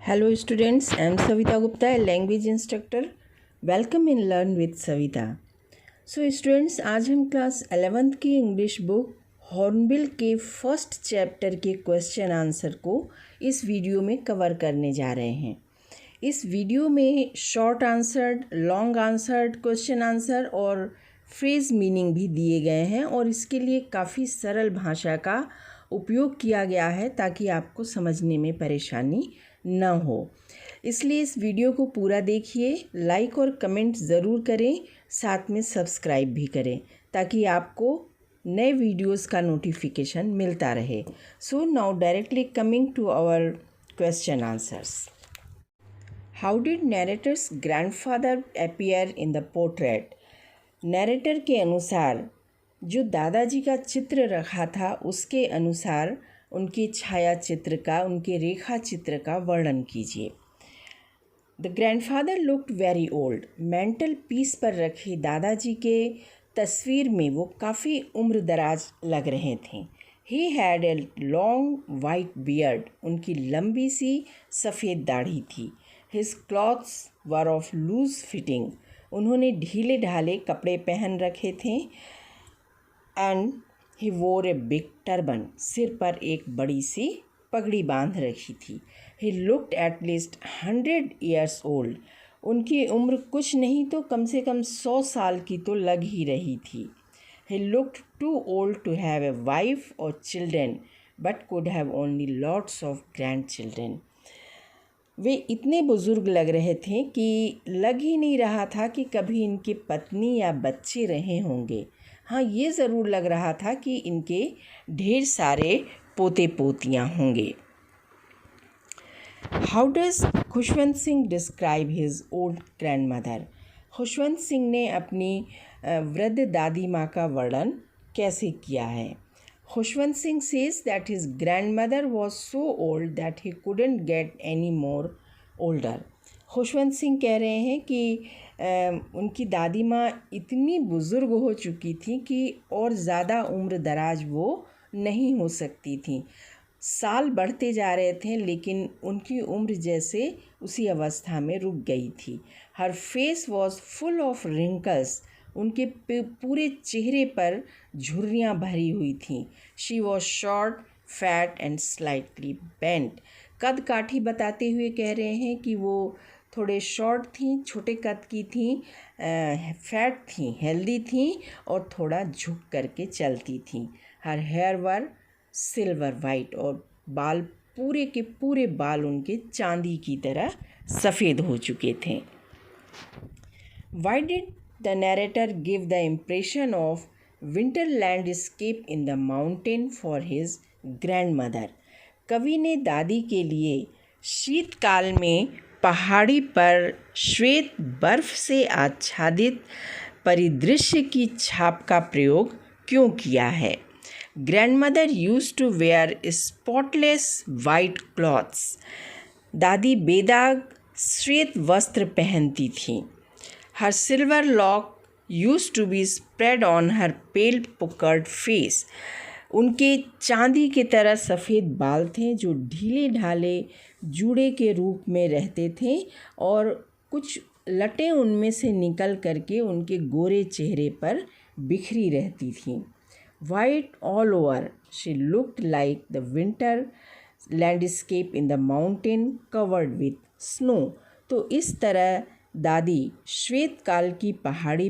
Hello students, I am Savita Gupta, a language instructor. Welcome in Learn with Savita. So students, आज हम class 11th की English book hornbill के first chapter के question answer को इस video में cover करने जा रहे हैं। इस वीडियो में short answered, long answered question answer और फ्रेज मीनिंग भी दिए गए हैं और इसके लिए काफ़ी सरल भाषा का उपयोग किया गया है ताकि आपको समझने में परेशानी न हो। इसलिए इस वीडियो को पूरा देखिए, लाइक और कमेंट ज़रूर करें, साथ में सब्सक्राइब भी करें ताकि आपको नए वीडियोस का नोटिफिकेशन मिलता रहे। So now directly coming to our question answers. How did narrator's grandfather appear in the portrait? Narrator के अनुसार जो दादाजी का चित्र रखा था उसके अनुसार उनके छाया चित्र का, उनके रेखा चित्र का वर्णन कीजिए। The grandfather looked very old. Mental peace पर रखे दादाजी के तस्वीर में वो काफ़ी उम्र दराज लग रहे थे। He had a long white beard. उनकी लंबी सी सफ़ेद दाढ़ी थी। His clothes were of loose fitting. उन्होंने ढीले ढाले कपड़े पहन रखे थे। एंड ही वोर ए बिग टर्बन। सिर पर एक बड़ी सी पगड़ी बांध रखी थी। He looked at least 100 years old. उनकी उम्र कुछ नहीं तो कम से कम 100 साल की तो लग ही रही थी। He looked too old to have a wife और children but could have only lots of grandchildren. वे इतने बुज़ुर्ग लग रहे थे कि लग ही नहीं रहा था कि कभी इनके पत्नी या बच्चे रहे होंगे। हाँ, ये ज़रूर लग रहा था कि इनके ढेर सारे पोते पोतियाँ होंगे। How does Khushwant Singh describe his old grand mother? Khushwant Singh ने अपनी वृद्ध दादी माँ का वर्णन कैसे किया है? Khushwant Singh says that his grandmother was so old that he couldn't get any more older. Khushwant Singh कह रहे हैं कि उनकी दादी माँ इतनी बुज़ुर्ग हो चुकी थी कि और ज़्यादा उम्र दराज वो नहीं हो सकती थी। साल बढ़ते जा रहे थे लेकिन उनकी उम्र जैसे उसी अवस्था में रुक गई थी। Her face was full of wrinkles. उनके पूरे चेहरे पर झुर्रियाँ भरी हुई थीं। She was short, fat and slightly bent. कद काठी बताते हुए कह रहे हैं कि वो थोड़े शॉर्ट थीं, छोटे कद की थीं, फैट थीं, हेल्दी थीं और थोड़ा झुक करके चलती थीं। हर हेयर वर सिल्वर वाइट। और बाल पूरे के पूरे बाल उनके चांदी की तरह सफ़ेद हो चुके थे। Why did the narrator give the impression of winter landscape in the mountain for his grand mother? कवि ने दादी के लिए शीतकाल में पहाड़ी पर श्वेत बर्फ से आच्छादित परिदृश्य की छाप का प्रयोग क्यों किया है? Grandmother used to wear spotless white clothes. दादी बेदाग श्वेत वस्त्र पहनती थीं। Her silver lock used to be spread on her pale puckered face. उनके चांदी की तरह सफ़ेद बाल थे जो ढीले ढाले जूड़े के रूप में रहते थे और कुछ लटें उनमें से निकल करके उनके गोरे चेहरे पर बिखरी रहती थीं। White all over, she looked like the winter landscape in the mountain covered with snow. तो इस तरह दादी शीतकाल की पहाड़ी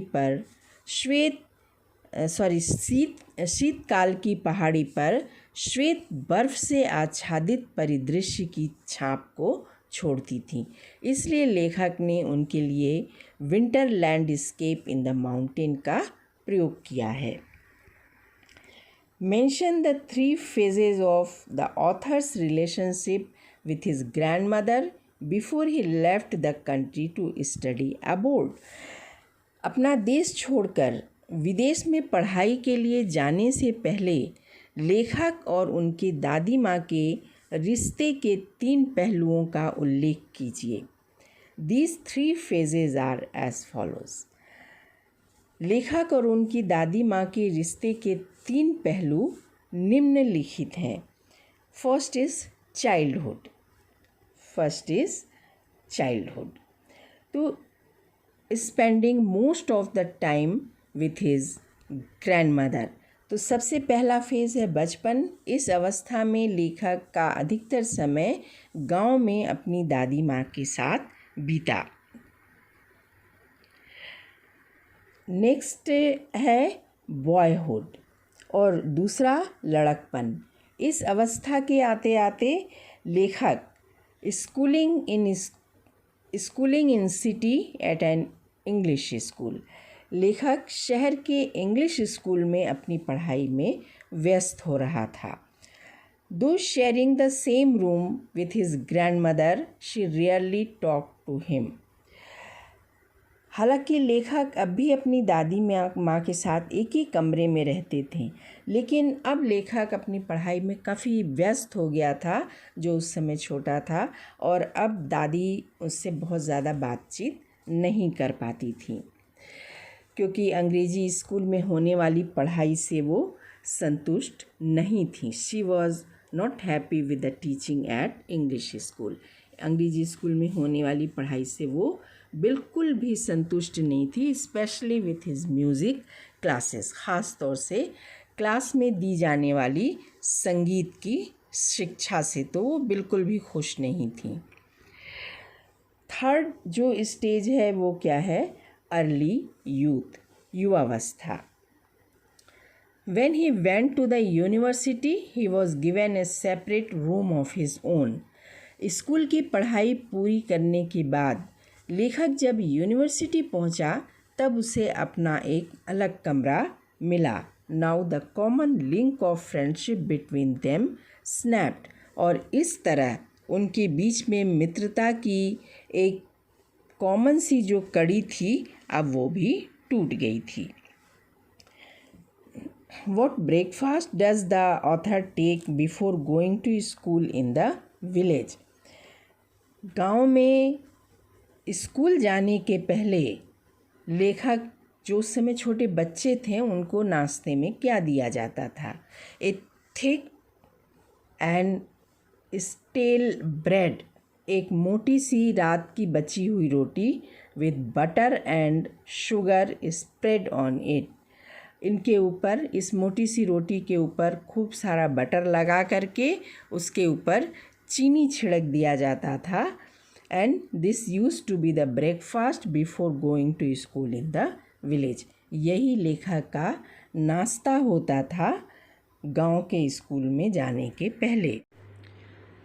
पर श्वेत बर्फ से आच्छादित परिदृश्य की छाप को छोड़ती थी। इसलिए लेखक ने उनके लिए winter landscape in the mountain का प्रयोग किया है। Mention the 3 phases of the author's relationship with his grandmother before he left the country to study abroad. अपना देश छोड़कर विदेश में पढ़ाई के लिए जाने से पहले लेखक और उनकी दादी माँ के रिश्ते के 3 पहलुओं का उल्लेख कीजिए। These 3 phases are as follows. लेखक और उनकी दादी माँ के रिश्ते के 3 पहलू निम्नलिखित हैं। First is childhood. First is childhood, तो spending most of the time with his grandmother. तो सबसे पहला फेज़ है बचपन। इस अवस्था में लेखक का अधिकतर समय गांव में अपनी दादी माँ के साथ बीता। नेक्स्ट है बॉयहुड और दूसरा लड़कपन। इस अवस्था के आते आते लेखक schooling in city at an English school, लेखक शहर के इंग्लिश स्कूल में अपनी पढ़ाई में व्यस्त हो रहा था। Though sharing the same room with his grandmother, she rarely talk to him. हालांकि लेखक अब भी अपनी दादी माँ के साथ एक ही कमरे में रहते थे, लेकिन अब लेखक अपनी पढ़ाई में काफ़ी व्यस्त हो गया था, जो उस समय छोटा था, और अब दादी उससे बहुत ज़्यादा बातचीत नहीं कर पाती थी, क्योंकि अंग्रेजी स्कूल में होने वाली पढ़ाई से वो संतुष्ट नहीं थी। She was not happy with the teaching eight English school. अंग्रेजी स्कूल में होने वाली पढ़ाई से वो बिल्कुल भी संतुष्ट नहीं थी, specially with his music classes, ख़ास तौर से क्लास में दी जाने वाली संगीत की शिक्षा से तो वो बिल्कुल भी खुश नहीं थी। थर्ड जो स्टेज है वो क्या है? अर्ली यूथ, युवावस्था। When he went to the university, he was given a separate room of his own. School की पढ़ाई पूरी करने के बाद लेखक जब यूनिवर्सिटी पहुंचा, तब उसे अपना एक अलग कमरा मिला। Now the common link of friendship between them snapped, और इस तरह उनके बीच में मित्रता की एक कॉमन सी जो कड़ी थी, अब वो भी टूट गई थी। What breakfast does the author take before going to school in the village? गांव में स्कूल जाने के पहले लेखक, जो उस समय छोटे बच्चे थे, उनको नाश्ते में क्या दिया जाता था? A thick and stale bread, एक मोटी सी रात की बची हुई रोटी with butter and sugar spread on it. इनके ऊपर, इस मोटी सी रोटी के ऊपर खूब सारा बटर लगा करके उसके ऊपर चीनी छिड़क दिया जाता था। And this used to be the breakfast before going to school in the village. यही लेखक का नाश्ता होता था गांव के स्कूल में जाने के पहले।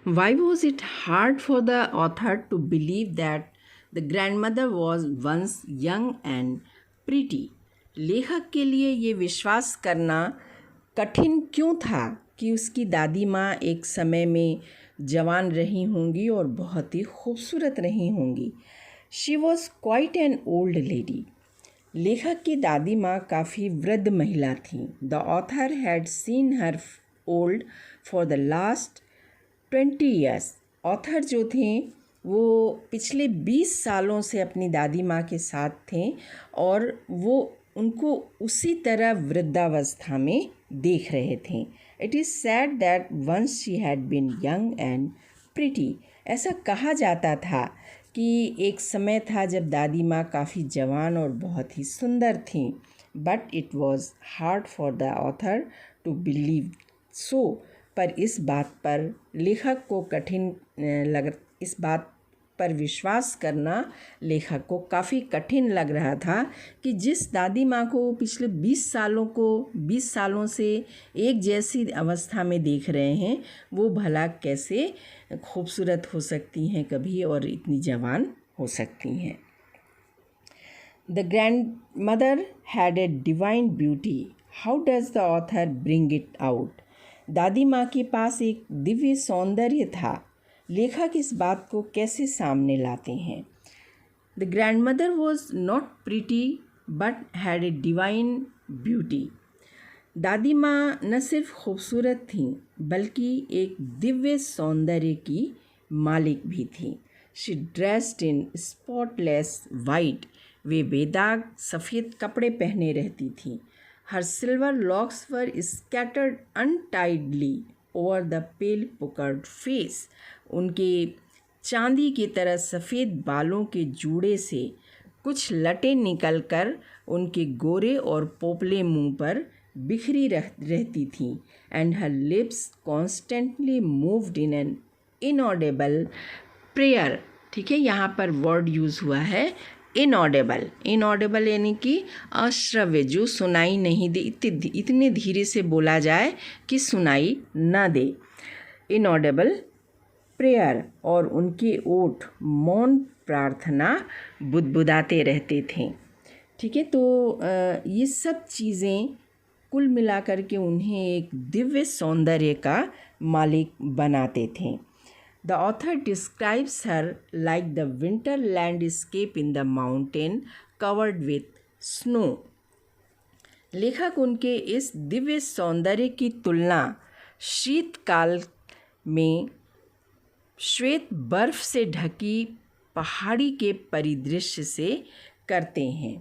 Why was it hard for the author to believe that the grandmother was once young and pretty? लेखक के लिए ये विश्वास करना कठिन क्यों था कि उसकी दादी माँ एक समय में जवान रही होंगी और बहुत ही खूबसूरत रही होंगी? She was quite an old lady. लेखक की दादी माँ काफ़ी वृद्ध महिला थी। The author had seen her old for the last 20 years. Author जो थे वो पिछले 20 सालों से अपनी दादी माँ के साथ थे, और वो उनको उसी तरह वृद्धावस्था में देख रहे थे। It is said that once she had been young and pretty. ऐसा कहा जाता था कि एक समय था जब दादी माँ काफ़ी जवान और बहुत ही सुंदर थी। But it was hard for the author to believe so. पर इस बात पर लेखक को इस बात पर विश्वास करना लेखक को काफ़ी कठिन लग रहा था कि जिस दादी माँ को पिछले 20 सालों से एक जैसी अवस्था में देख रहे हैं, वो भला कैसे खूबसूरत हो सकती हैं कभी, और इतनी जवान हो सकती हैं। The grand mother had a divine beauty, how does the author bring it out? दादी माँ के पास एक दिव्य सौंदर्य था, लेखक इस बात को कैसे सामने लाते हैं? The grandmother was not pretty but had a divine beauty. दादी माँ न सिर्फ खूबसूरत थीं, बल्कि एक दिव्य सौंदर्य की मालिक भी थी। She dressed in spotless white, वे बेदाग सफ़ेद कपड़े पहने रहती थीं। Her silver locks were scattered untidily over the pale puckered face. उनके चांदी की तरह सफ़ेद बालों के जूड़े से कुछ लटें निकलकर उनके गोरे और पोपले मुंह पर बिखरी रहती थीं, and her lips constantly moved in an inaudible prayer. ठीक है, यहाँ पर वर्ड यूज़ हुआ है इनऑडेबल। इनऑडेबल यानी कि अश्रव्य, जो सुनाई नहीं दे, इतने धीरे से बोला जाए कि सुनाई न दे। इनऑडेबल प्रेयर, और उनके ओठ मौन प्रार्थना बुदबुदाते रहते थे। ठीक है, तो ये सब चीज़ें कुल मिलाकर के उन्हें एक दिव्य सौंदर्य का मालिक बनाते थे। The author describes her like the winter landscape in the mountain covered with snow. लेखक उनके इस दिव्य सौंदर्य की तुलना शीतकाल में श्वेत बर्फ से ढकी पहाड़ी के परिदृश्य से करते हैं।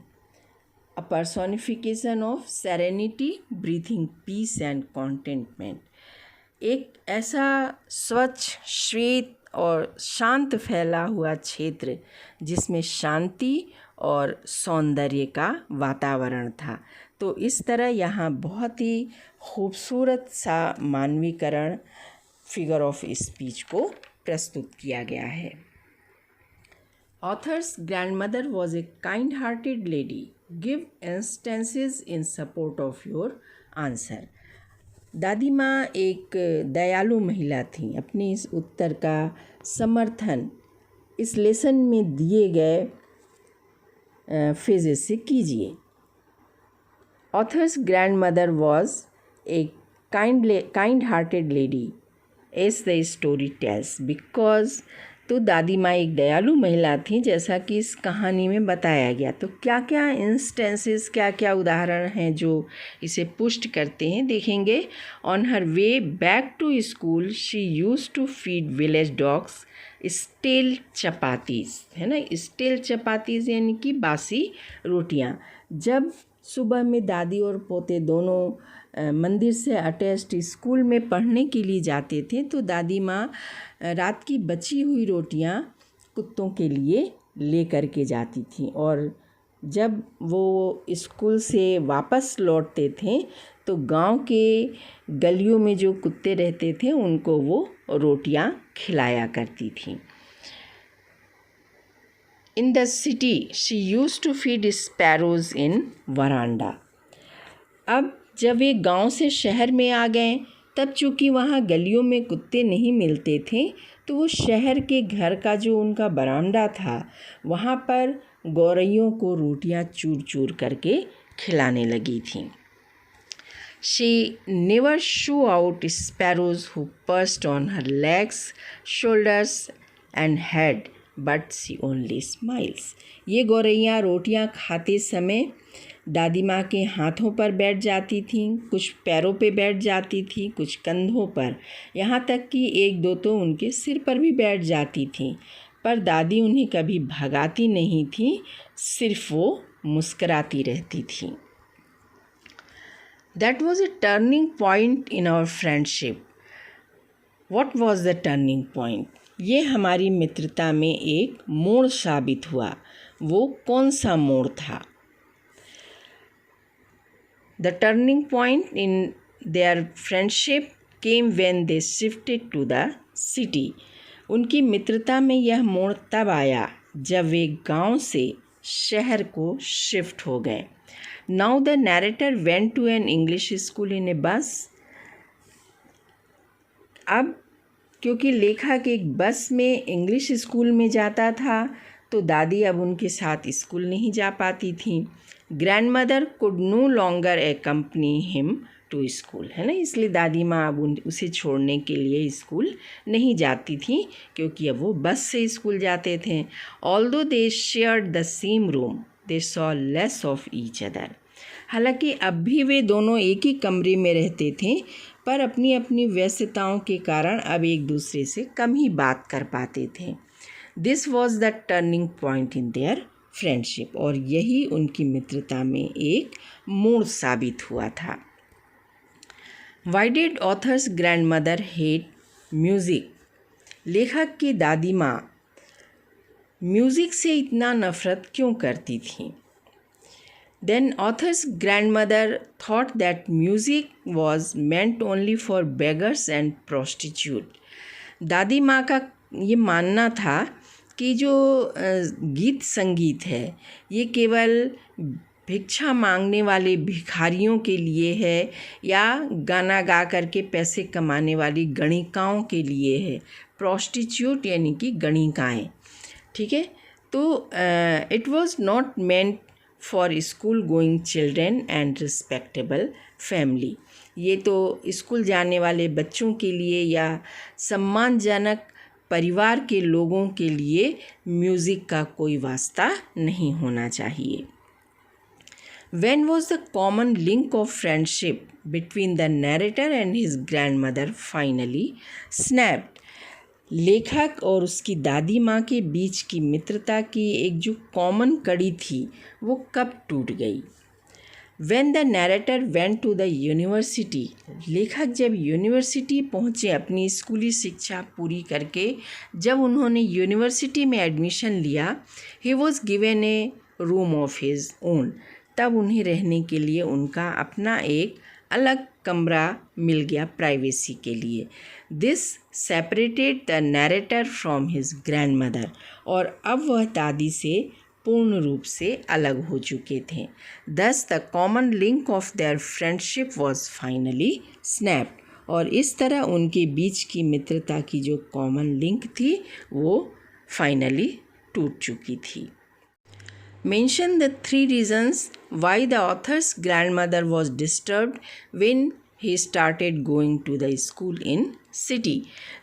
A personification of serenity, breathing peace and contentment. एक ऐसा स्वच्छ, श्वेत और शांत फैला हुआ क्षेत्र जिसमें शांति और सौंदर्य का वातावरण था। तो इस तरह यहाँ बहुत ही खूबसूरत सा मानवीकरण फिगर ऑफ स्पीच को प्रस्तुत किया गया है। Author's grandmother was a kind-hearted lady. Give instances in support of your answer. दादी माँ एक दयालु महिला थी। अपने इस उत्तर का समर्थन इस लेसन में दिए गए फेजेस से कीजिए। Author's grandmother was a kind-hearted lady, as the story tells, because तो दादी माँ एक दयालु महिला थी जैसा कि इस कहानी में बताया गया। तो क्या क्या इंस्टेंसेस, क्या क्या उदाहरण हैं जो इसे पुष्ट करते हैं, देखेंगे। On her way back to school she used to feed village dogs stale chapatis, है ना। स्टेल चपातीज़ यानी कि बासी रोटियाँ। जब सुबह में दादी और पोते दोनों मंदिर से अटैच्ड स्कूल में पढ़ने के लिए जाते थे, तो दादी माँ रात की बची हुई रोटियां कुत्तों के लिए ले कर के जाती थी, और जब वो स्कूल से वापस लौटते थे तो गांव के गलियों में जो कुत्ते रहते थे उनको वो रोटियां खिलाया करती थी। In the city she used to feed sparrows in veranda. अब जब वे गांव से शहर में आ गए, तब चूँकि वहाँ गलियों में कुत्ते नहीं मिलते थे, तो वो शहर के घर का जो उनका बरामदा था वहाँ पर गौरैयों को रोटियां चूर चूर करके खिलाने लगी थीं। She never shoo out sparrows who perched on her legs, shoulders and head, but she only smiles. ये गौरैया रोटियां खाते समय दादी माँ के हाथों पर बैठ जाती थीं, कुछ पैरों पे बैठ जाती थी, कुछ कंधों पर, यहाँ तक कि एक दो तो उनके सिर पर भी बैठ जाती थीं, पर दादी उन्हें कभी भगाती नहीं थी, सिर्फ वो मुस्कराती रहती थी। That was a turning point in our friendship. What was the turning point? ये हमारी मित्रता में एक मोड़ साबित हुआ। वो कौन सा मोड़ था? The turning point in their friendship came when they shifted to the city. उनकी मित्रता में यह मोड़ तब आया जब वे गांव से शहर को शिफ्ट हो गए। Now the narrator went to an English school in a bus. अब क्योंकि लेखक एक बस में इंग्लिश स्कूल में जाता था, तो दादी अब उनके साथ स्कूल नहीं जा पाती थी। Grandmother could no longer accompany him to school, है ना, इसलिए दादी माँ अब उसे छोड़ने के लिए स्कूल नहीं जाती थी, क्योंकि अब वो बस से स्कूल जाते थे। Although they shared the same room, they saw less of each other. हालांकि अब भी वे दोनों एक ही कमरे में रहते थे, पर अपनी अपनी व्यस्तताओं के कारण अब एक दूसरे से कम ही बात कर पाते थे। This was the turning point in their friendship, और यही उनकी मित्रता में एक मोड़ साबित हुआ था। Why did authors grandmother hate music? लेखक की दादी माँ म्यूज़िक से इतना नफ़रत क्यों करती थी? Then author's grandmother thought that music was meant only for beggars and prostitutes. दादी माँ का ये मानना था कि जो गीत संगीत है ये केवल भिक्षा मांगने वाले भिखारियों के लिए है या गाना गा करके पैसे कमाने वाली गणिकाओं के लिए है। प्रोस्टिट्यूट यानी कि गणिकाएँ, ठीक है। तो it was not meant for school going children and respectable family. ये तो स्कूल जाने वाले बच्चों के लिए या सम्मानजनक परिवार के लोगों के लिए म्यूज़िक का कोई वास्ता नहीं होना चाहिए। When was the common link of friendship between the narrator and his grandmother finally snapped? लेखक और उसकी दादी माँ के बीच की मित्रता की एक जो कॉमन कड़ी थी वो कब टूट गई? When the narrator went to the university, लेखक जब यूनिवर्सिटी पहुँचे अपनी स्कूली शिक्षा पूरी करके, जब उन्होंने यूनिवर्सिटी में एडमिशन लिया, he was given a room of his own, तब उन्हें रहने के लिए उनका अपना एक अलग कमरा मिल गया प्राइवेसी के लिए। This separated the narrator from his grandmother, और अब वह दादी से पूर्ण रूप से अलग हो चुके थे। दस the common link of their friendship was finally snapped, और इस तरह उनके बीच की मित्रता की जो कॉमन लिंक थी वो फाइनली टूट चुकी थी। Mention the 3 reasons why the author's grandmother was disturbed when he started going to the school in city.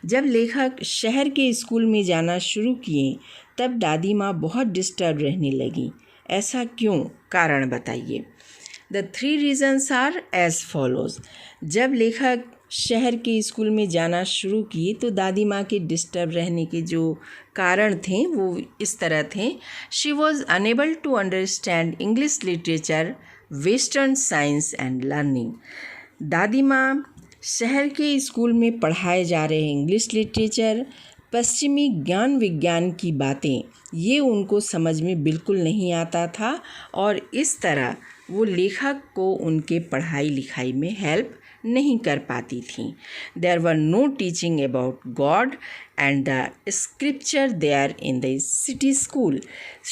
जब लेखक शहर के स्कूल में जाना शुरू किए तब दादी माँ बहुत डिस्टर्ब रहने लगी। ऐसा क्यों? कारण बताइए। The 3 reasons are as follows. जब लेखक शहर के स्कूल में जाना शुरू किए तो दादी माँ के डिस्टर्ब रहने के जो कारण थे वो इस तरह थे। She was unable to understand English literature, western science and learning. दादी माँ शहर के स्कूल में पढ़ाए जा रहे इंग्लिश लिटरेचर, पश्चिमी ज्ञान विज्ञान की बातें ये उनको समझ में बिल्कुल नहीं आता था, और इस तरह वो लेखक को उनके पढ़ाई लिखाई में हेल्प नहीं कर पाती थी। There were no teaching about God and the scripture there in the city school.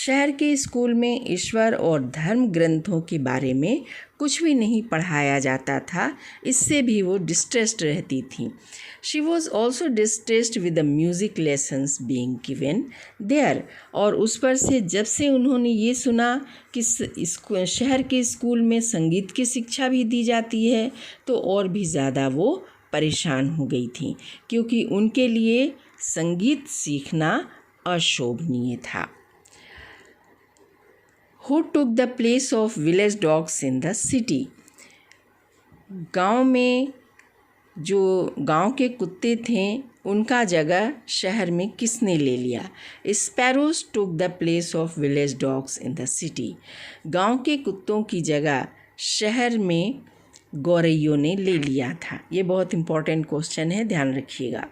शहर के स्कूल में ईश्वर और धर्म ग्रंथों के बारे में कुछ भी नहीं पढ़ाया जाता था, इससे भी वो डिस्ट्रेस्ड रहती थी। She was also distressed with the music lessons being given there, और उस पर से जब से उन्होंने ये सुना कि शहर के स्कूल में संगीत की शिक्षा भी दी जाती है तो और भी ज़्यादा वो परेशान हो गई थी, क्योंकि उनके लिए संगीत सीखना अशोभनीय था। Who took the place of village dogs in the city? गांव में जो गांव के कुत्ते थे उनका जगह शहर में किसने ले लिया? Sparrows took the place of village dogs in the city. गांव के कुत्तों की जगह शहर में गौरैयों ने ले लिया था। ये बहुत इंपॉर्टेंट क्वेश्चन है, ध्यान रखिएगा।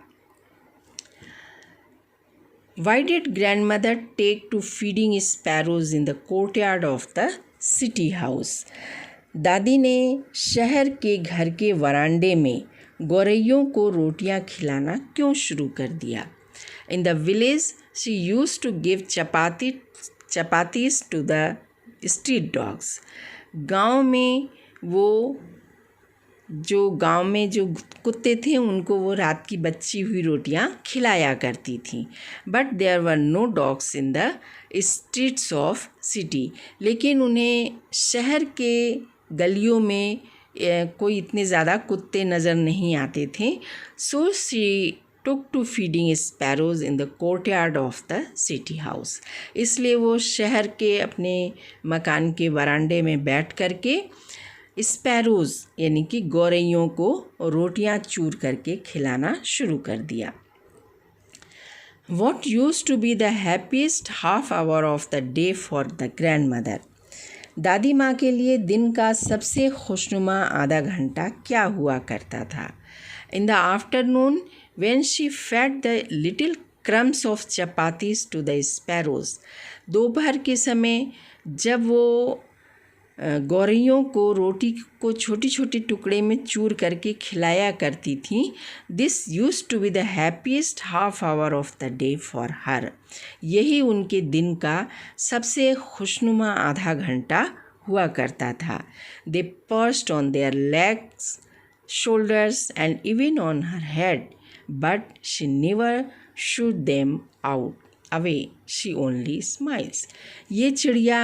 Why did grandmother take to feeding sparrows in the courtyard of the city house? दादी ने शहर के घर के वरांडे में गौरैयों को रोटियां खिलाना क्यों शुरू कर दिया? In the village, she used to give chapatis to the street dogs. गांव में जो कुत्ते थे उनको वो रात की बची हुई रोटियां खिलाया करती थी। But there were no dogs in the streets of city, लेकिन उन्हें शहर के गलियों में कोई इतने ज़्यादा कुत्ते नज़र नहीं आते थे। So she took to feeding sparrows in the courtyard of the city house. इसलिए वो शहर के अपने मकान के वरांडे में बैठ करके स्पैरोज़ यानी कि गौरैयों को रोटियां चूर करके खिलाना शुरू कर दिया। What used to be the happiest half hour of the day for the grandmother? दादी माँ के लिए दिन का सबसे खुशनुमा आधा घंटा क्या हुआ करता था? In the afternoon when she fed the little crumbs of chapatis to the sparrows. दोपहर के समय जब वो गौरैयों को रोटी को छोटी छोटी टुकड़े में चूर करके खिलाया करती थी. This used to be the happiest half hour of the day for her. यही उनके दिन का सबसे खुशनुमा आधा घंटा हुआ करता था. They perched on their legs, shoulders and even on her head, but she never shooed them out away. She only smiles. ये चिड़िया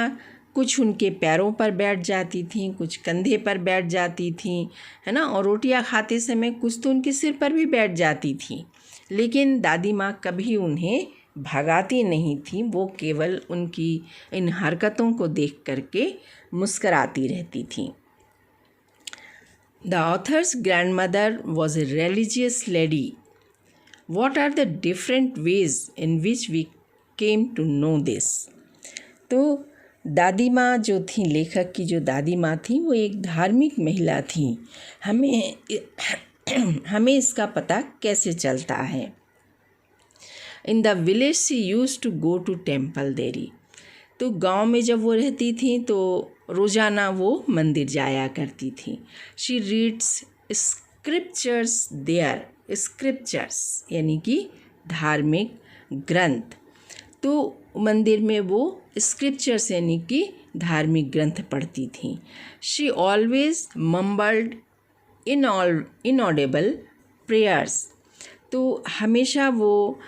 कुछ उनके पैरों पर बैठ जाती थीं, कुछ कंधे पर बैठ जाती थीं, है ना, और रोटियां खाते समय कुछ तो उनके सिर पर भी बैठ जाती थीं. लेकिन दादी माँ कभी उन्हें भगाती नहीं थीं. वो केवल उनकी इन हरकतों को देख करके मुस्कराती रहती थीं. The author's grandmother was a religious lady. What are the different ways in which we came to know this? तो दादी माँ जो थी, लेखक की जो दादी माँ थी, वो एक धार्मिक महिला थी. हमें इसका पता कैसे चलता है? In the village she used to go to temple daily. तो गांव में जब वो रहती थी तो रोज़ाना वो मंदिर जाया करती थी. She reads scriptures there. Scriptures यानी कि धार्मिक ग्रंथ. तो मंदिर में वो स्क्रिप्चर्स यानी कि धार्मिक ग्रंथ पढ़ती थी. She always mumbled inaudible prayers. तो हमेशा वो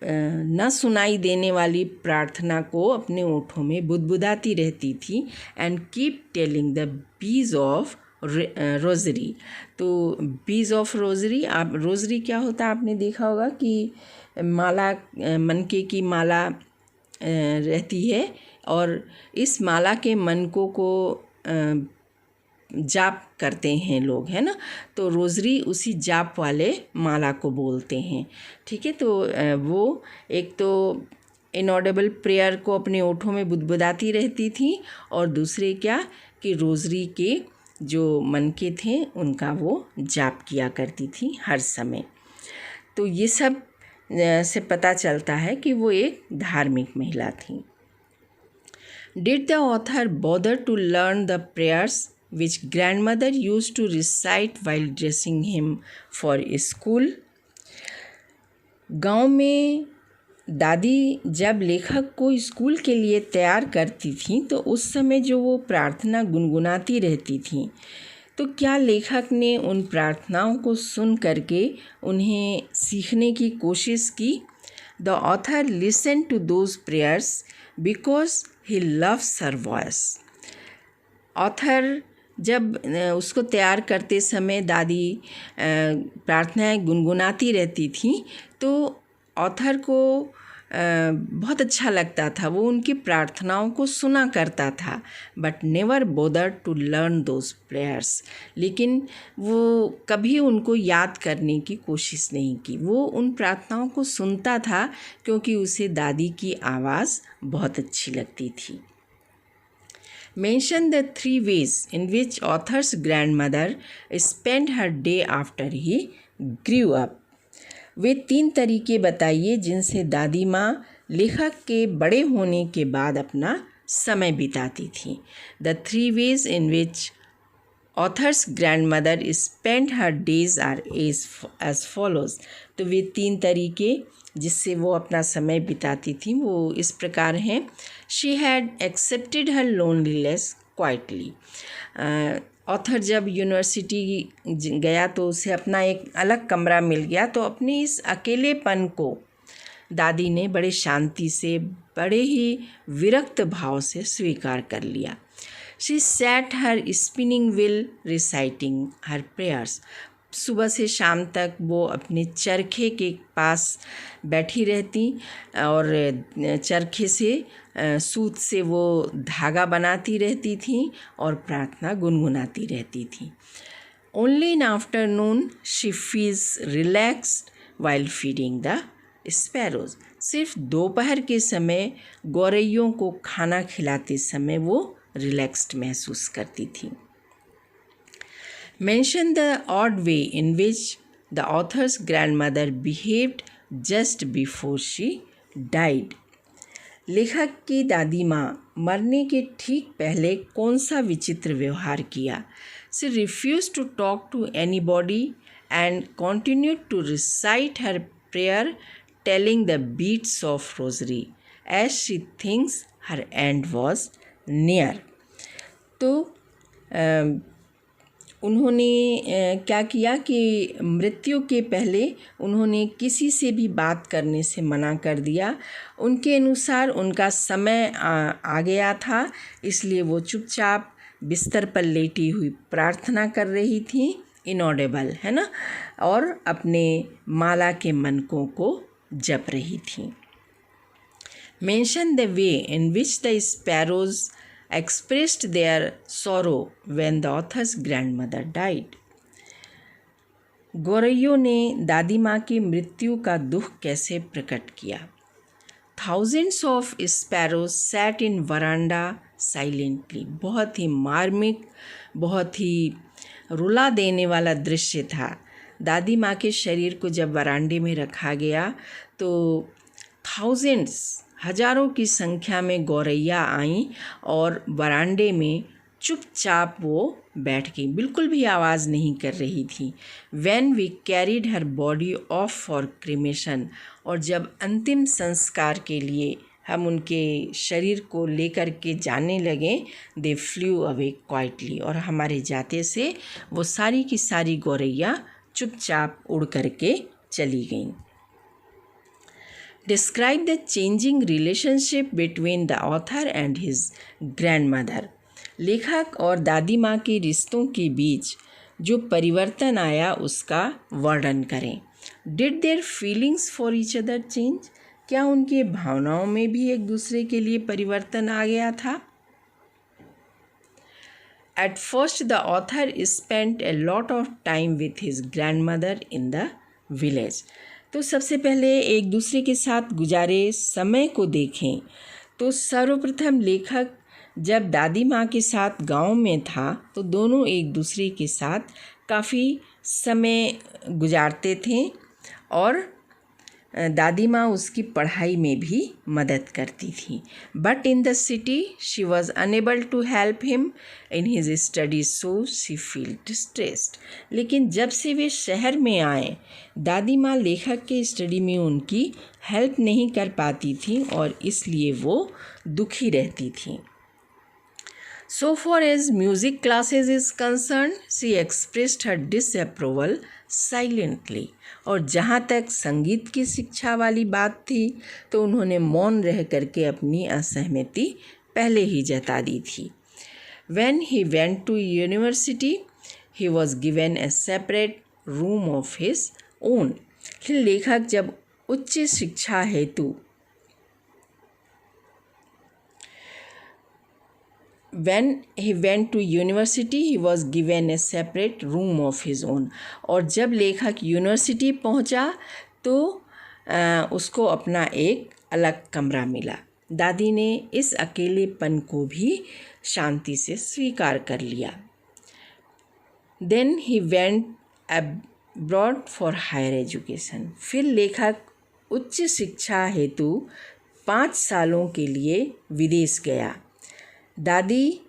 न सुनाई देने वाली प्रार्थना को अपने ओठों में बुदबुदाती रहती थी. And keep telling the bees of rosary. तो बीज ऑफ रोज़री, आप रोज़री क्या होता है आपने देखा होगा कि माला, मनके की माला रहती है और इस माला के मनकों को जाप करते हैं लोग, है ना. तो रोज़री उसी जाप वाले माला को बोलते हैं. ठीक है. तो वो एक तो इनऑडिबल प्रेयर को अपने ओठों में बुदबुदाती रहती थी और दूसरे क्या कि रोज़री के जो मनके थे उनका वो जाप किया करती थी हर समय. तो ये सब से पता चलता है कि वो एक धार्मिक महिला थी. Did the author bother to learn the prayers which grandmother used to recite while dressing him for school? गांव में दादी जब लेखक को स्कूल के लिए तैयार करती थी तो उस समय जो वो प्रार्थना गुनगुनाती रहती थी, तो क्या लेखक ने उन प्रार्थनाओं को सुन करके उन्हें सीखने की कोशिश की? The author listened to those prayers because he loves her voice. Author जब उसको तैयार करते समय दादी प्रार्थनाएं गुनगुनाती रहती थी तो ऑथर को बहुत अच्छा लगता था. वो उनकी प्रार्थनाओं को सुना करता था. But never bother to learn those prayers. लेकिन वो कभी उनको याद करने की कोशिश नहीं की. वो उन प्रार्थनाओं को सुनता था क्योंकि उसे दादी की आवाज़ बहुत अच्छी लगती थी. Mention the 3 ways in which author's grandmother spent her day after he grew up. वे 3 तरीके बताइए जिनसे दादी माँ लेखक के बड़े होने के बाद अपना समय बिताती थी. The 3 ways in which author's grandmother spent her days are as follows. तो वे 3 तरीके जिससे वो अपना समय बिताती थी वो इस प्रकार हैं. She had accepted her loneliness quietly. Author जब यूनिवर्सिटी गया तो उसे अपना एक अलग कमरा मिल गया, तो अपने इस अकेलेपन को दादी ने बड़े शांति से, बड़े ही विरक्त भाव से स्वीकार कर लिया. She set her spinning wheel reciting her prayers. सुबह से शाम तक वो अपने चरखे के पास बैठी रहती और चरखे से सूत से वो धागा बनाती रहती थी और प्रार्थना गुनगुनाती रहती थी. Only in afternoon she feels relaxed while feeding the sparrows. सिर्फ दोपहर के समय गौरैयों को खाना खिलाते समय वो रिलैक्स्ड महसूस करती थी. Mention the odd way in which the author's grandmother behaved just before she died. लेखक की दादी माँ मरने के ठीक पहले कौन सा विचित्र व्यवहार किया? She refused to talk to anybody and continued to recite her prayer, telling the beads of rosary, as she thinks her end was near. तो उन्होंने क्या किया कि मृत्यु के पहले उन्होंने किसी से भी बात करने से मना कर दिया। उनके अनुसार उनका समय आ गया था, इसलिए वो चुपचाप बिस्तर पर लेटी हुई प्रार्थना कर रही थी, इनऑडिबल है ना, और अपने माला के मनकों को जप रही थी। Mention the way in which the sparrows expressed their sorrow when the author's grandmother died. गौरैयों ने दादी माँ की मृत्यु का दुख कैसे प्रकट किया? Thousands of sparrows sat in veranda silently. बहुत ही मार्मिक, बहुत ही रुला देने वाला दृश्य था। दादी माँ के शरीर को जब वरांडे में रखा गया तो हजारों की संख्या में गौरैया आईं और वरांडे में चुपचाप वो बैठ गई, बिल्कुल भी आवाज़ नहीं कर रही थी। When we carried her body off for cremation, और जब अंतिम संस्कार के लिए हम उनके शरीर को लेकर के जाने लगे, they flew away quietly, और हमारे जाते से वो सारी की सारी गौरैया चुपचाप उड़ करके चली गईं। Describe the changing relationship between the author and his grandmother. लेखक और दादी माँ के रिश्तों के बीच जो परिवर्तन आया उसका वर्णन करें। Did their feelings for each other change? क्या उनके भावनाओं में भी एक दूसरे के लिए परिवर्तन आ गया था? At first the author spent a lot of time with his grandmother in the village. तो सबसे पहले एक दूसरे के साथ गुजारे समय को देखें तो सर्वप्रथम लेखक जब दादी माँ के साथ गांव में था तो दोनों एक दूसरे के साथ काफ़ी समय गुजारते थे और दादी माँ उसकी पढ़ाई में भी मदद करती थी। But in the city she was unable to help him in his studies, so she feel distressed. लेकिन जब से वे शहर में आए दादी माँ लेखक के स्टडी में उनकी हेल्प नहीं कर पाती थी और इसलिए वो दुखी रहती थी। So far as music classes is concerned, she expressed her disapproval silently. और जहाँ तक संगीत की शिक्षा वाली बात थी तो उन्होंने मौन रह करके अपनी असहमति पहले ही जता दी थी। When he went to university, he was given a separate room of his own. फिर लेखक जब उच्च शिक्षा हेतु When he went to university, he was given a separate room of his own. और जब लेखक यूनिवर्सिटी पहुंचा तो उसको अपना एक अलग कमरा मिला। दादी ने इस अकेलेपन को भी शांति से स्वीकार कर लिया। Then he went abroad for higher education. फिर लेखक उच्च शिक्षा हेतु 5 सालों के लिए विदेश गया। दादी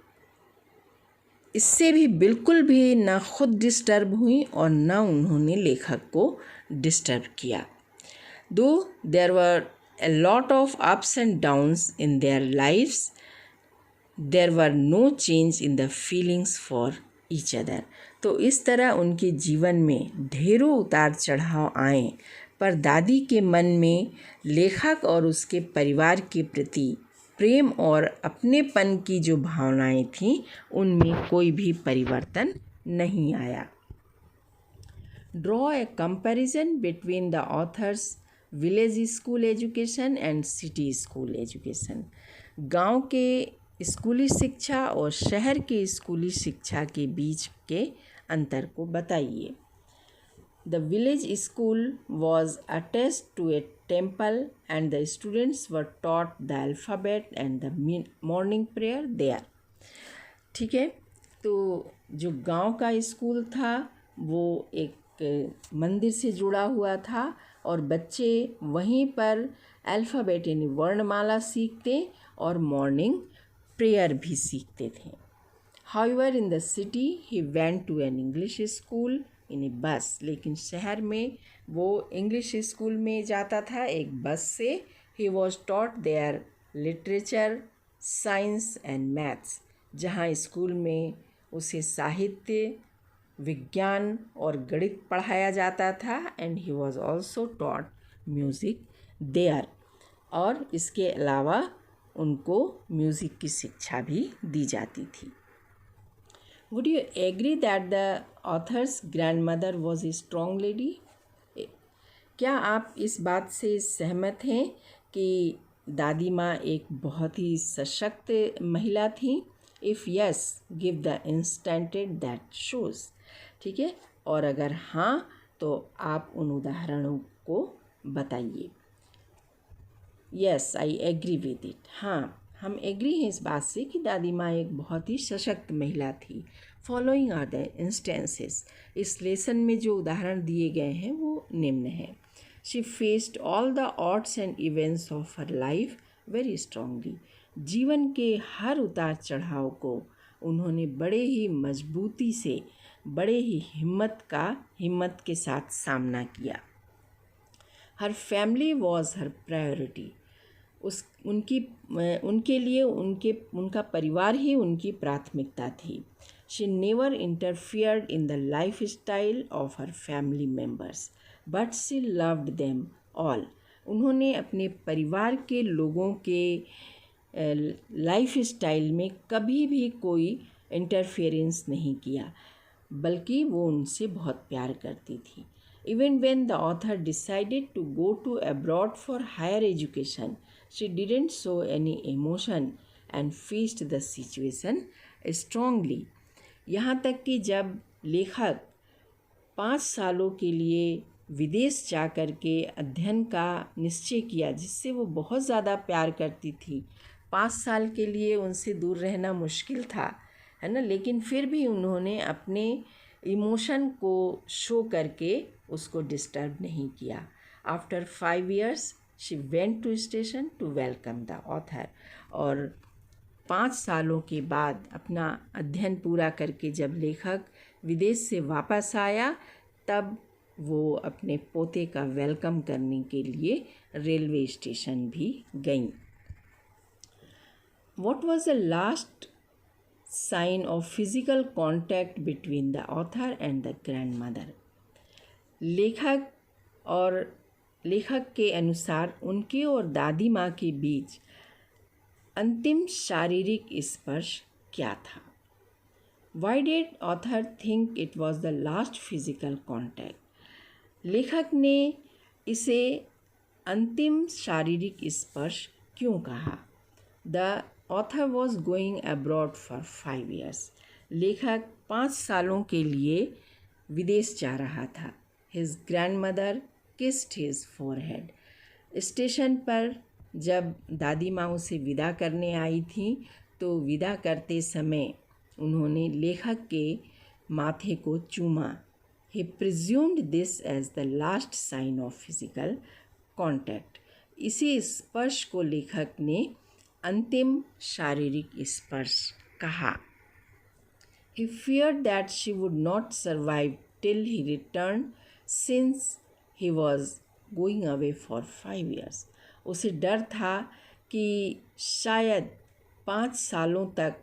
इससे भी बिल्कुल भी ना खुद डिस्टर्ब हुई और ना उन्होंने लेखक को डिस्टर्ब किया। Though there were a lot of ups and downs in their lives, there were no change in the feelings for each other. तो इस तरह उनके जीवन में ढेरों उतार चढ़ाव आए पर दादी के मन में लेखक और उसके परिवार के प्रति प्रेम और अपनेपन की जो भावनाएं थीं उनमें कोई भी परिवर्तन नहीं आया। Draw a comparison between the author's village school education and city school education. गांव के स्कूली शिक्षा और शहर के स्कूली शिक्षा के बीच के अंतर को बताइए। The village school was attached to a temple and the students were taught the alphabet and the morning prayer there. ठीक है, तो जो गांव का स्कूल था वो एक मंदिर से जुड़ा हुआ था और बच्चे वहीं पर अल्फ़ाबेट यानी वर्णमाला सीखते और मॉर्निंग प्रेयर भी सीखते थे। However, in the city, he went to an English school in a bus. लेकिन शहर में वो इंग्लिश स्कूल में जाता था एक बस से। He was taught there literature, science and maths. जहाँ स्कूल में उसे साहित्य, विज्ञान और गणित पढ़ाया जाता था। And he was also taught music there. और इसके अलावा उनको म्यूज़िक की शिक्षा भी दी जाती थी। Would you agree that the author's grandmother was a strong lady? क्या आप इस बात से सहमत हैं कि दादी माँ एक बहुत ही सशक्त महिला थी? If yes, give the instances that shows. ठीक है, और अगर हाँ तो आप उन उदाहरणों को बताइए। Yes, I agree with it. हाँ, हम एग्री हैं इस बात से कि दादी माँ एक बहुत ही सशक्त महिला थी। Following are the instances. इस लेसन में जो उदाहरण दिए गए हैं वो निम्न हैं। She faced all the odds and events of her life very strongly. जीवन के हर उतार चढ़ाव को उन्होंने बड़े ही मजबूती से, बड़े ही हिम्मत के साथ सामना किया। हर फैमिली वॉज हर प्रायोरिटी। उनके लिए उनका परिवार ही उनकी प्राथमिकता थी। She never interfered in the life style of her family members but she loved them all. उन्होंने अपने परिवार के लोगों के लाइफ स्टाइल में कभी भी कोई इंटरफेरेंस नहीं किया, बल्कि वो उनसे बहुत प्यार करती थी। Even when the author decided to go to abroad for higher education, she didn't show any emotion and faced the situation strongly. यहाँ तक कि जब लेखक 5 सालों के लिए विदेश जा कर के अध्ययन का निश्चय किया, जिससे वो बहुत ज़्यादा प्यार करती थी। 5 साल के लिए उनसे दूर रहना मुश्किल था, है ना, लेकिन फिर भी उन्होंने अपने इमोशन को शो करके उसको डिस्टर्ब नहीं किया। After 5 years she went to station to welcome the author. और 5 सालों के बाद अपना अध्ययन पूरा करके जब लेखक विदेश से वापस आया, तब वो अपने पोते का वेलकम करने के लिए रेलवे स्टेशन भी गईं। What was the last sign of physical contact between the author and the grandmother? लेखक के अनुसार उनके और दादी माँ के बीच अंतिम शारीरिक स्पर्श क्या था? Why did author think it was the last physical contact? लेखक ने इसे अंतिम शारीरिक स्पर्श क्यों कहा? The author was going abroad for 5 years. लेखक 5 सालों के लिए विदेश जा रहा था। His grandmother kissed his forehead. Station पर जब दादी माँ उसे विदा करने आई थी, तो विदा करते समय उन्होंने लेखक के माथे को चूमा। He presumed this as the last sign of physical contact. इसी स्पर्श को लेखक ने अंतिम शारीरिक स्पर्श कहा। He feared that she would not survive till he returned since he was going away for 5 years. उसे डर था कि शायद 5 सालों तक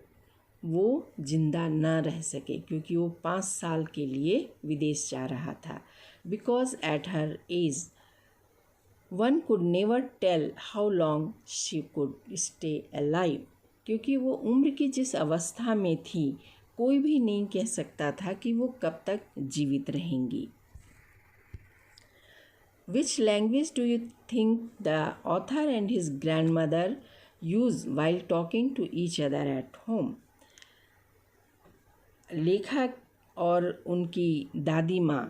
वो जिंदा न रह सके, क्योंकि वो 5 साल के लिए विदेश जा रहा था। Because at her age one could never tell how long she could stay alive. क्योंकि वो उम्र की जिस अवस्था में थी, कोई भी नहीं कह सकता था कि वो कब तक जीवित रहेंगी। Which language do you think the author and his grandmother use while talking to each other at home? लेखक और उनकी दादी माँ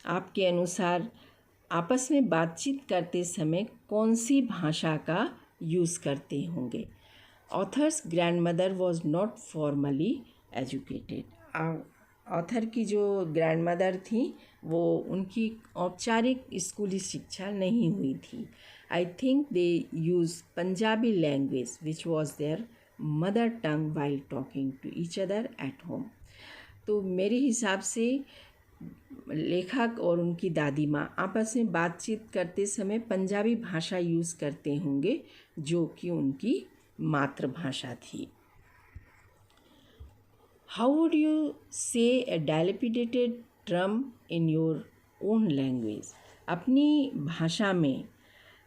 आपके अनुसार आपस में बातचीत करते समय कौन सी भाषा का यूज़ करते होंगे? Authors grandmother was not formally educated. Author की जो ग्रैंडमदर थी वो उनकी औपचारिक स्कूली शिक्षा नहीं हुई थी. I think they use Punjabi language which was their mother tongue while talking to each other at home. तो मेरे हिसाब से लेखक और उनकी दादी माँ आपस में बातचीत करते समय पंजाबी भाषा यूज़ करते होंगे जो कि उनकी मातृभाषा थी. How would you say a dilapidated drum in your own language? अपनी भाषा में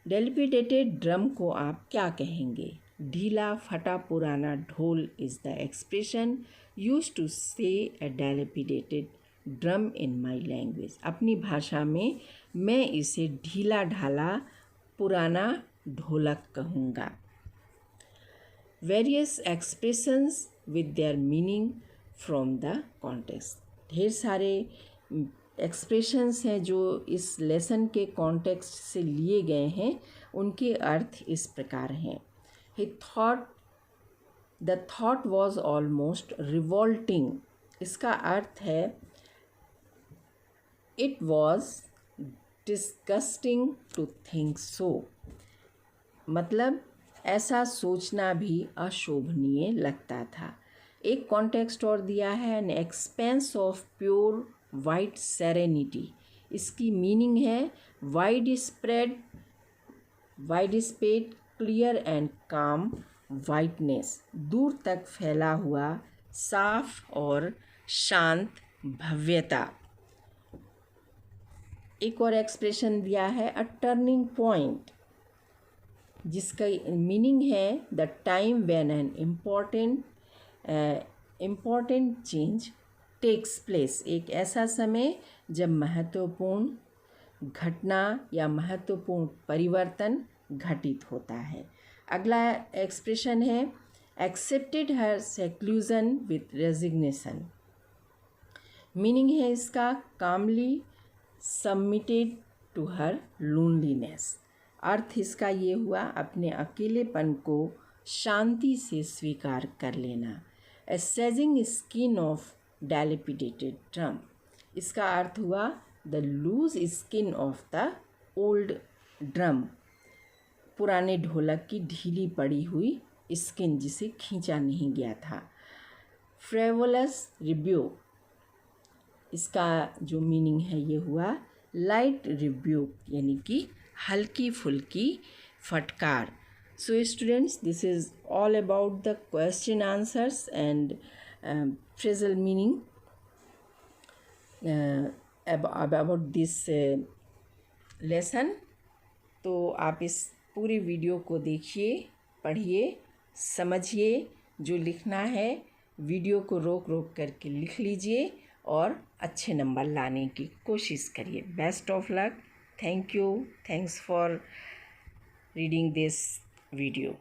डायलेपिडेटेड ड्रम को आप क्या कहेंगे? ढीला फटा पुराना ढोल is the expression used to say a dilapidated drum in my language. अपनी भाषा में मैं इसे ढीला ढाला पुराना ढोलक कहूँगा. Various expressions with their meaning from the context. ढेर सारे एक्सप्रेशंस हैं जो इस लेसन के कॉन्टेक्स्ट से लिए गए हैं. उनके अर्थ इस प्रकार हैं. The thought was almost revolting. इसका अर्थ है it was disgusting to think so. मतलब ऐसा सोचना भी अशोभनीय लगता था. एक कॉन्टेक्स्ट और दिया है, an expense of pure white serenity. इसकी मीनिंग है वाइड स्प्रेड क्लियर एंड काम वाइटनेस. दूर तक फैला हुआ साफ और शांत भव्यता. एक और एक्सप्रेशन दिया है अ टर्निंग पॉइंट, जिसका मीनिंग है the time when an important change takes place. एक ऐसा समय जब महत्वपूर्ण घटना या महत्वपूर्ण परिवर्तन घटित होता है. अगला एक्सप्रेशन है accepted her seclusion with resignation. Meaning है इसका कामली सबमिटेड टू हर लोनलीनेस. अर्थ इसका ये हुआ अपने अकेलेपन को शांति से स्वीकार कर लेना. A sagging skin of dilapidated drum. इसका अर्थ हुआ the loose skin of the old drum. पुराने ढोलक की ढीली पड़ी हुई स्किन जिसे खींचा नहीं गया था. फ्रेवोलस रिब्यूक. इसका जो मीनिंग है ये हुआ लाइट रिब्यूक, यानी कि हल्की फुल्की फटकार. So students, this is all about the question answers and phrasal meaning about this lesson. तो आप इस पूरी वीडियो को देखिए, पढ़िए, समझिए. जो लिखना है वीडियो को रोक रोक करके लिख लीजिए और अच्छे नंबर लाने की कोशिश करिए. Best of luck. Thank you. Thanks for reading this video.